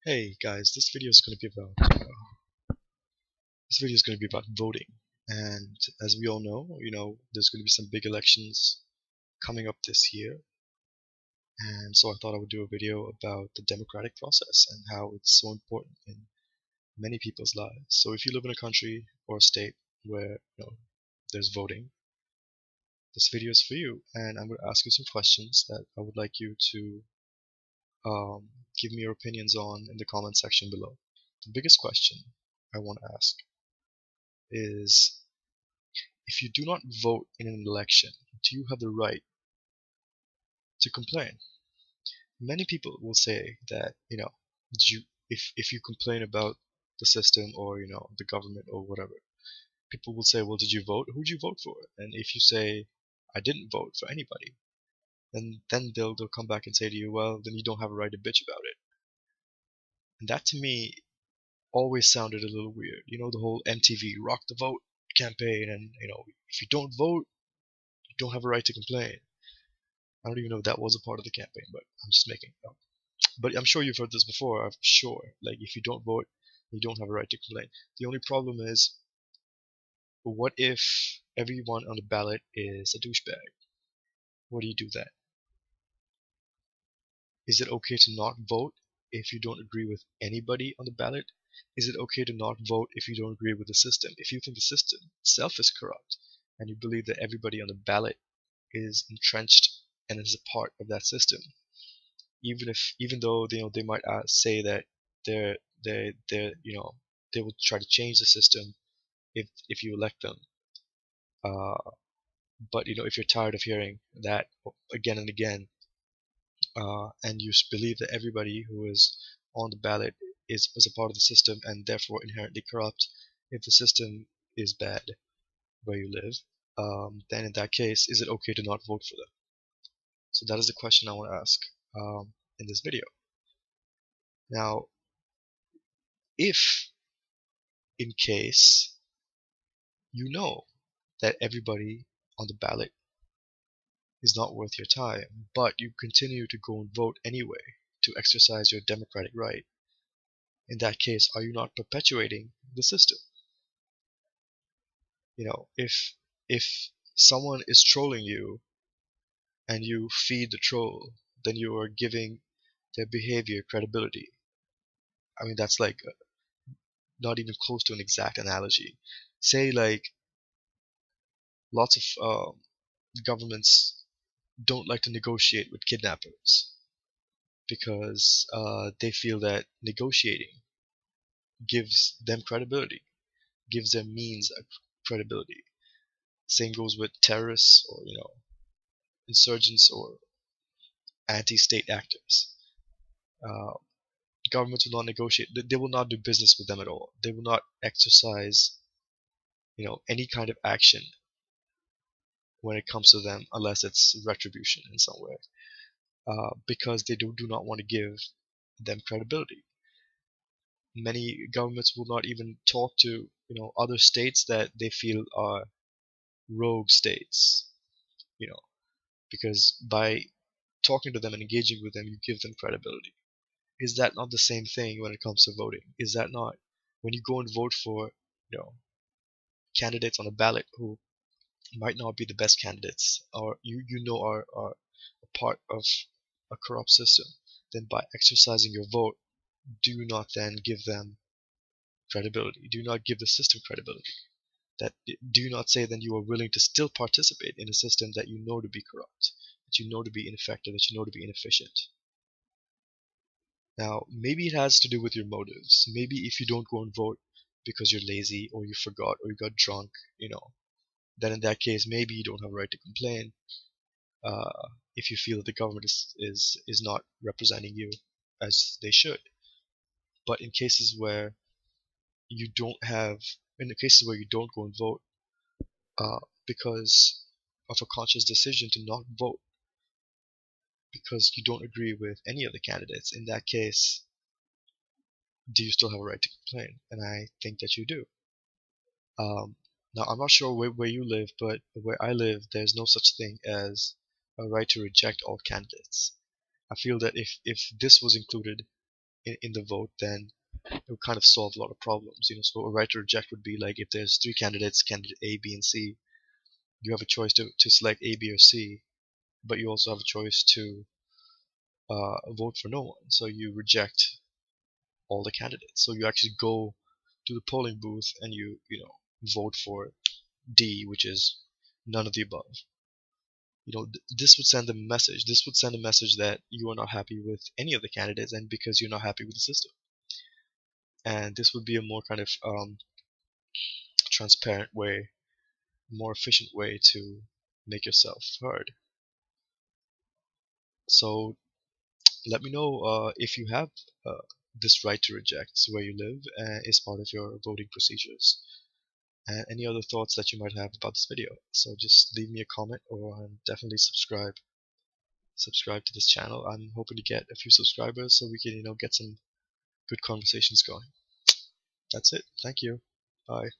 Hey guys, this video is going to be about voting. And as we all know, there's going to be some big elections coming up this year. And so I thought I would do a video about the democratic process and how it's so important in many people's lives. So if you live in a country or a state where there's voting, this video is for you. And I'm going to ask you some questions that I would like you to um, give me your opinions on in the comment section below. The biggest question I want to ask is, if you do not vote in an election, do you have the right to complain? Many people will say that, if you complain about the system or, the government or whatever, people will say, well, did you vote? Who'd you vote for? And if you say, I didn't vote for anybody, then they'll come back and say to you, well, then you don't have a right to bitch about it. And that to me always sounded a little weird. The whole MTV Rock the Vote campaign, and, if you don't vote, you don't have a right to complain. I don't even know if that was a part of the campaign, but I'm just making it up. But I'm sure you've heard this before. I'm sure. Like, if you don't vote, you don't have a right to complain. The only problem is, what if everyone on the ballot is a douchebag? What do you do then? Is it okay to not vote if you don't agree with anybody on the ballot? Is it okay to not vote if you don't agree with the system? If you think the system itself is corrupt and you believe that everybody on the ballot is entrenched and is a part of that system, even though they might say that they will try to change the system if you elect them, uh, but if you're tired of hearing that again and again, and you believe that everybody who is on the ballot is a part of the system and therefore inherently corrupt, if the system is bad where you live, then in that case, is it okay to not vote for them? So that is the question I want to ask in this video. Now, if in case you know that everybody on the ballot is not worth your time, but you continue to go and vote anyway to exercise your democratic right, in that case, are you not perpetuating the system? If someone is trolling you and you feed the troll, then you are giving their behavior credibility. I mean, that's like not even close to an exact analogy. Say, like, lots of governments don't like to negotiate with kidnappers because they feel that negotiating gives them credibility, gives them means of credibility. Same goes with terrorists or insurgents or anti-state actors. Uh, Governments will not negotiate. They will not do business with them at all. They will not exercise any kind of action when it comes to them unless it's retribution in some way, because they do not want to give them credibility. Many governments will not even talk to other states that they feel are rogue states, you know, because by talking to them and engaging with them, you give them credibility. Is that not the same thing when it comes to voting? Is that not, when you go and vote for you know candidates on a ballot who might not be the best candidates, or are a part of a corrupt system, then by exercising your vote, do you not then give them credibility? Do you not give the system credibility? That do you not say then you are willing to still participate in a system that you know to be corrupt, that you know to be ineffective, that you know to be inefficient? Now, maybe it has to do with your motives. Maybe if you don't go and vote because you're lazy or you forgot or you got drunk, then in that case, maybe you don't have a right to complain. If you feel that the government is not representing you as they should. But in the cases where you don't go and vote, because of a conscious decision to not vote, because you don't agree with any of the candidates, in that case, do you still have a right to complain? And I think that you do. Now, I'm not sure where you live, but where I live, there's no such thing as a right to reject all candidates. I feel that if this was included in the vote, then it would kind of solve a lot of problems. So a right to reject would be like if there's three candidates, candidate A, B, and C, you have a choice to select A, B, or C, but you also have a choice to vote for no one. So you reject all the candidates. So you actually go to the polling booth and you vote for D, which is none of the above. This would send a message. This would send a message that you are not happy with any of the candidates, and because you're not happy with the system. And this would be a more kind of transparent way, more efficient way to make yourself heard. So let me know if you have this right to reject where you live as part of your voting procedures, and any other thoughts that you might have about this video. So just leave me a comment, or definitely subscribe to this channel. I'm hoping to get a few subscribers so we can get some good conversations going. That's it. Thank you. Bye.